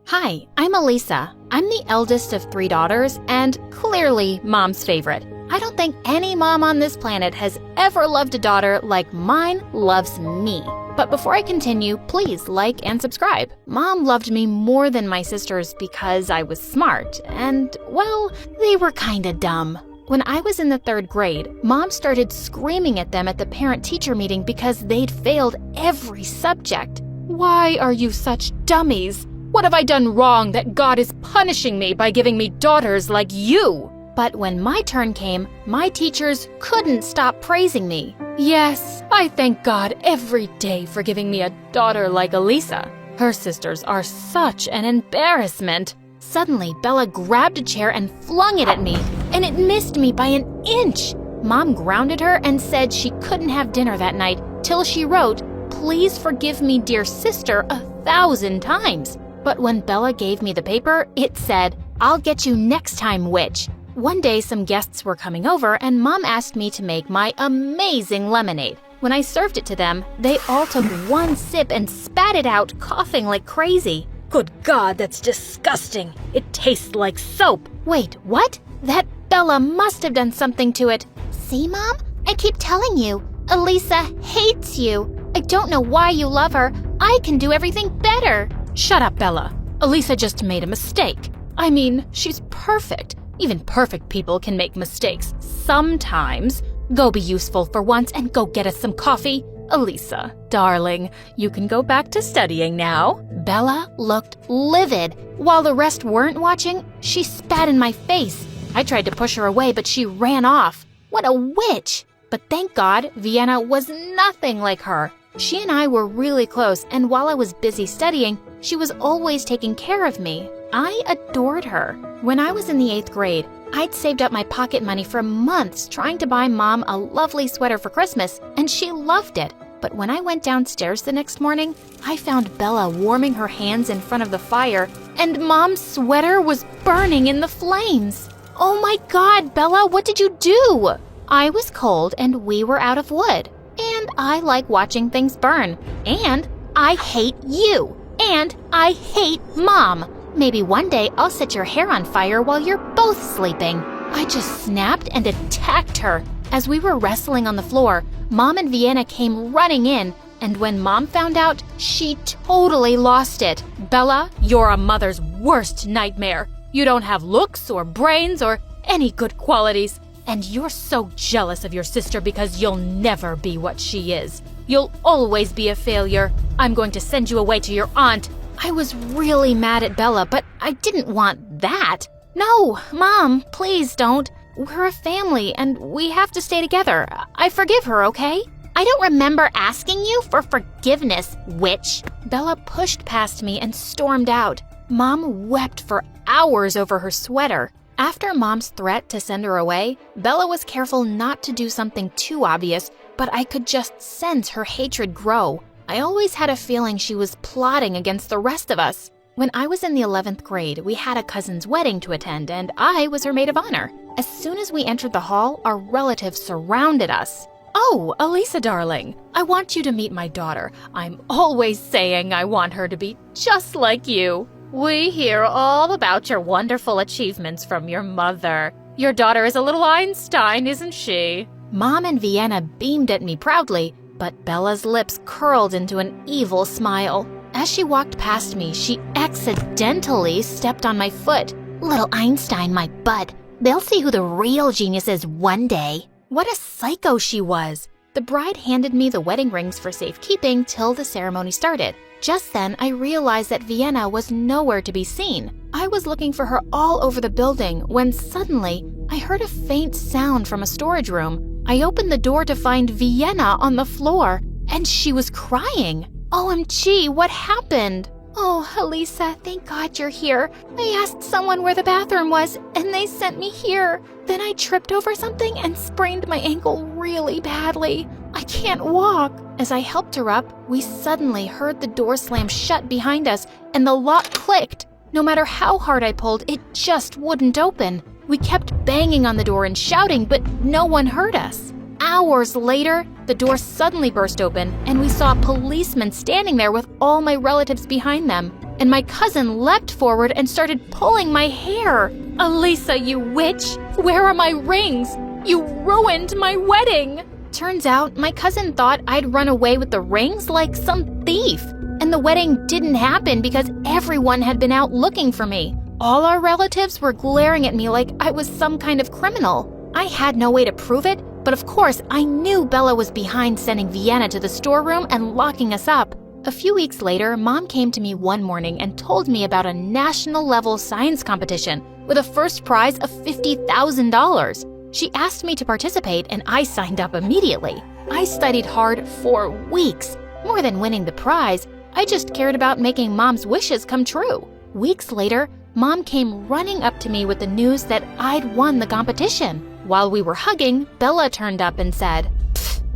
Hi, I'm Elisa. I'm the eldest of 3 daughters and clearly Mom's favorite. I don't think any mom on this planet has ever loved a daughter like mine loves me. But before I continue, please like and subscribe. Mom loved me more than my sisters because I was smart and, well, they were kinda dumb. When I was in the 3rd grade, Mom started screaming at them at the parent-teacher meeting because they'd failed every subject. Why are you such dummies? What have I done wrong that God is punishing me by giving me daughters like you? But when my turn came, my teachers couldn't stop praising me. Yes, I thank God every day for giving me a daughter like Elisa. Her sisters are such an embarrassment. Suddenly, Bella grabbed a chair and flung it at me, and it missed me by an inch. Mom grounded her and said she couldn't have dinner that night till she wrote, "Please forgive me, dear sister," 1,000 times. But when Bella gave me the paper, it said, "I'll get you next time, witch." One day, some guests were coming over, and Mom asked me to make my amazing lemonade. When I served it to them, they all took one sip and spat it out, coughing like crazy. Good God, that's disgusting. It tastes like soap. Wait, what? That Bella must have done something to it. See, Mom? I keep telling you, Elisa hates you. I don't know why you love her. I can do everything better. Shut up, Bella. Elisa just made a mistake. I mean, she's perfect. Even perfect people can make mistakes sometimes. Go be useful for once and go get us some coffee. Elisa, darling, you can go back to studying now. Bella looked livid. While the rest weren't watching, she spat in my face. I tried to push her away, but she ran off. What a witch! But thank God, Vienna was nothing like her. She and I were really close, and while I was busy studying, she was always taking care of me. I adored her. When I was in the 8th grade, I'd saved up my pocket money for months trying to buy Mom a lovely sweater for Christmas, and she loved it. But when I went downstairs the next morning, I found Bella warming her hands in front of the fire, and Mom's sweater was burning in the flames. Oh my God, Bella, what did you do? I was cold and we were out of wood. And I like watching things burn. And I hate you. And I hate Mom. Maybe one day I'll set your hair on fire while you're both sleeping. I just snapped and attacked her. As we were wrestling on the floor, Mom and Vienna came running in, and when Mom found out, she totally lost it. Bella, you're a mother's worst nightmare. You don't have looks or brains or any good qualities. And you're so jealous of your sister because you'll never be what she is. You'll always be a failure. I'm going to send you away to your aunt. I was really mad at Bella, but I didn't want that. No, Mom, please don't. We're a family, and we have to stay together. I forgive her, okay? I don't remember asking you for forgiveness, witch. Bella pushed past me and stormed out. Mom wept for hours over her sweater. After Mom's threat to send her away, Bella was careful not to do something too obvious, but I could just sense her hatred grow. I always had a feeling she was plotting against the rest of us. When I was in the 11th grade, we had a cousin's wedding to attend, and I was her maid of honor. As soon as we entered the hall, our relatives surrounded us. "Oh, Elisa, darling, I want you to meet my daughter. I'm always saying I want her to be just like you. We hear all about your wonderful achievements from your mother. Your daughter is a little Einstein, isn't she?" Mom and Vienna beamed at me proudly, but Bella's lips curled into an evil smile. As she walked past me, she accidentally stepped on my foot. Little Einstein, my butt. They'll see who the real genius is one day. What a psycho she was. The bride handed me the wedding rings for safekeeping till the ceremony started. Just then, I realized that Vienna was nowhere to be seen. I was looking for her all over the building when suddenly I heard a faint sound from a storage room. I opened the door to find Vienna on the floor, and she was crying. OMG, what happened? Oh, Elisa, thank God you're here. I asked someone where the bathroom was, and they sent me here. Then I tripped over something and sprained my ankle really badly. I can't walk. As I helped her up, we suddenly heard the door slam shut behind us, and the lock clicked. No matter how hard I pulled, it just wouldn't open. We kept banging on the door and shouting, but no one heard us. Hours later, the door suddenly burst open, and we saw policemen standing there with all my relatives behind them. and my cousin leapt forward and started pulling my hair. "Elisa, you witch! Where are my rings? You ruined my wedding!" Turns out my cousin thought I'd run away with the rings like some thief. And the wedding didn't happen because everyone had been out looking for me. All our relatives were glaring at me like I was some kind of criminal. I had no way to prove it, but of course I knew Bella was behind sending Vienna to the storeroom and locking us up. A few weeks later, Mom came to me one morning and told me about a national-level science competition with a first prize of $50,000. She asked me to participate and I signed up immediately. I studied hard for weeks. More than winning the prize, I just cared about making Mom's wishes come true. Weeks later, Mom came running up to me with the news that I'd won the competition. While we were hugging, Bella turned up and said,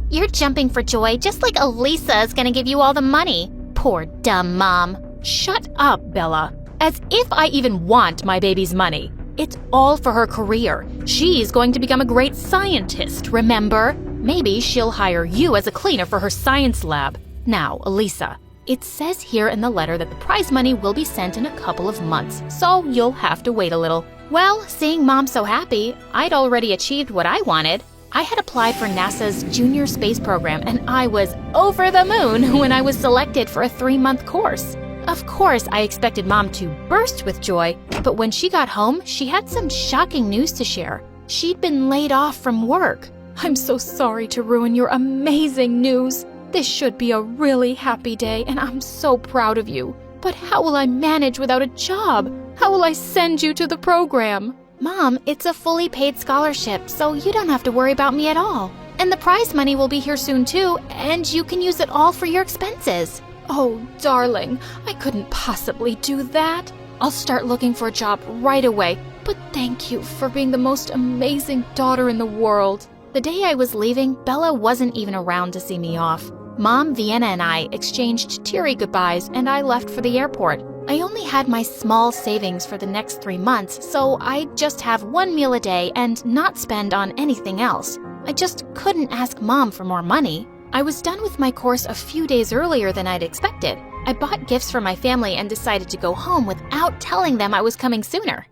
"You're jumping for joy just like Elisa is gonna give you all the money. Poor dumb Mom." "Shut up, Bella. As if I even want my baby's money. It's all for her career. She's going to become a great scientist, remember? Maybe she'll hire you as a cleaner for her science lab. Now, Elisa, it says here in the letter that the prize money will be sent in a couple of months, so you'll have to wait a little." Well, seeing Mom so happy, I'd already achieved what I wanted. I had applied for NASA's Junior Space Program, and I was over the moon when I was selected for a 3-month course. Of course, I expected Mom to burst with joy, but when she got home, she had some shocking news to share. She'd been laid off from work. "I'm so sorry to ruin your amazing news. This should be a really happy day, and I'm so proud of you. But how will I manage without a job? How will I send you to the program?" "Mom, it's a fully paid scholarship, so you don't have to worry about me at all. And the prize money will be here soon too, and you can use it all for your expenses." "Oh, darling, I couldn't possibly do that. I'll start looking for a job right away, but thank you for being the most amazing daughter in the world." The day I was leaving, Bella wasn't even around to see me off. Mom, Vienna, and I exchanged teary goodbyes, and I left for the airport. I only had my small savings for the next 3 months, so I'd just have 1 meal a day and not spend on anything else. I just couldn't ask Mom for more money. I was done with my course a few days earlier than I'd expected. I bought gifts for my family and decided to go home without telling them I was coming sooner.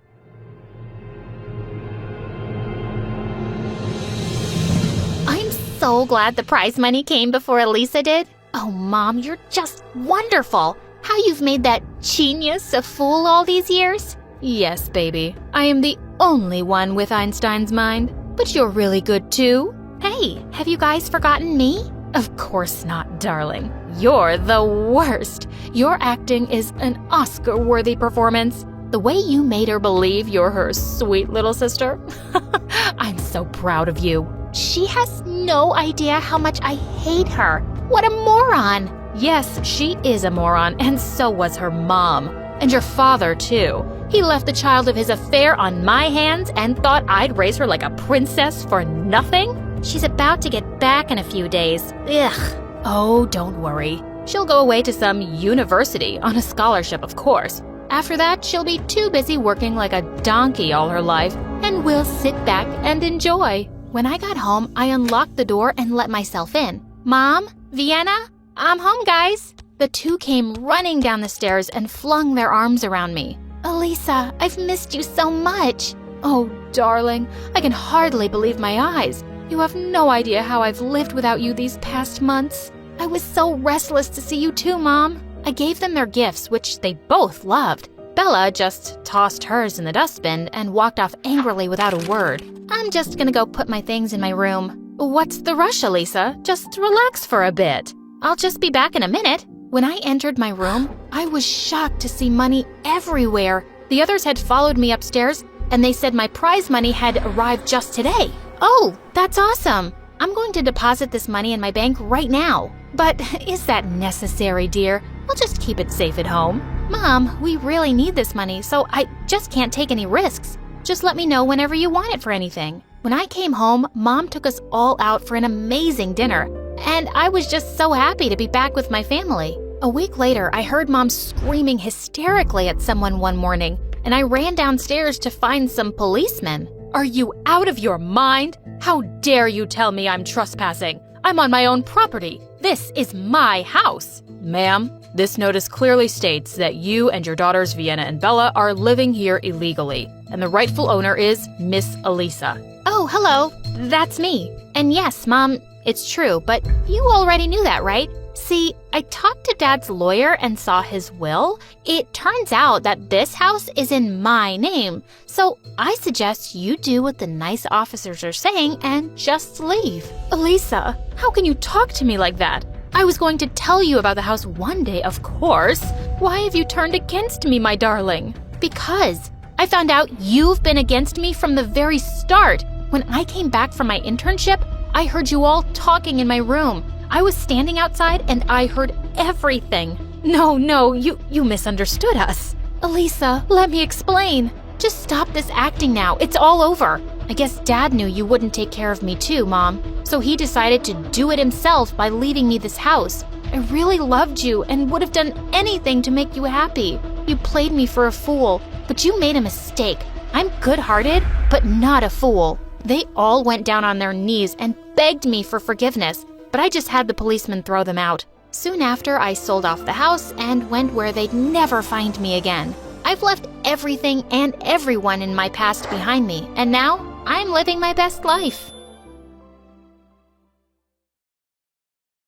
I'm so glad the prize money came before Elisa did. Oh, Mom, you're just wonderful. How you've made that genius a fool all these years. Yes, baby. I am the only one with Einstein's mind. But you're really good too. Hey, have you guys forgotten me? Of course not, darling. You're the worst. Your acting is an Oscar-worthy performance. The way you made her believe you're her sweet little sister. I'm so proud of you. She has no idea how much I hate her. What a moron. Yes, she is a moron, and so was her mom. And your father, too. He left the child of his affair on my hands and thought I'd raise her like a princess for nothing? She's about to get back in a few days. Ugh. Oh, don't worry. She'll go away to some university on a scholarship, of course. After that, she'll be too busy working like a donkey all her life, and we'll sit back and enjoy. When I got home, I unlocked the door and let myself in. Mom, Vienna, I'm home, guys. The two came running down the stairs and flung their arms around me. Elisa, I've missed you so much. Oh, darling, I can hardly believe my eyes. You have no idea how I've lived without you these past months. I was so restless to see you too, Mom. I gave them their gifts, which they both loved. Bella just tossed hers in the dustbin and walked off angrily without a word. I'm just gonna go put my things in my room. What's the rush, Elisa? Just relax for a bit. I'll just be back in a minute. When I entered my room, I was shocked to see money everywhere. The others had followed me upstairs, and they said my prize money had arrived just today. Oh, that's awesome. I'm going to deposit this money in my bank right now. But is that necessary, dear? I'll just keep it safe at home. Mom, we really need this money, so I just can't take any risks. Just let me know whenever you want it for anything. When I came home, Mom took us all out for an amazing dinner, and I was just so happy to be back with my family. A week later, I heard Mom screaming hysterically at someone one morning, and I ran downstairs to find some policemen. Are you out of your mind? How dare you tell me I'm trespassing? I'm on my own property. This is my house. Ma'am, this notice clearly states that you and your daughters Vienna and Bella are living here illegally, and the rightful owner is Miss Elisa. Oh, hello. That's me. And yes, Mom, it's true, but you already knew that, right? See, I talked to Dad's lawyer and saw his will. It turns out that this house is in my name. So I suggest you do what the nice officers are saying and just leave. Elisa, how can you talk to me like that? I was going to tell you about the house one day, of course. Why have you turned against me, my darling? Because I found out you've been against me from the very start. When I came back from my internship, I heard you all talking in my room. I was standing outside and I heard everything. No, you misunderstood us. Elisa, let me explain. Just stop this acting now. It's all over. I guess Dad knew you wouldn't take care of me too, Mom. So he decided to do it himself by leaving me this house. I really loved you and would have done anything to make you happy. You played me for a fool, but you made a mistake. I'm good-hearted, but not a fool. They all went down on their knees and begged me for forgiveness, but I just had the policeman throw them out. Soon after, I sold off the house and went where they'd never find me again. I've left everything and everyone in my past behind me, and now I'm living my best life.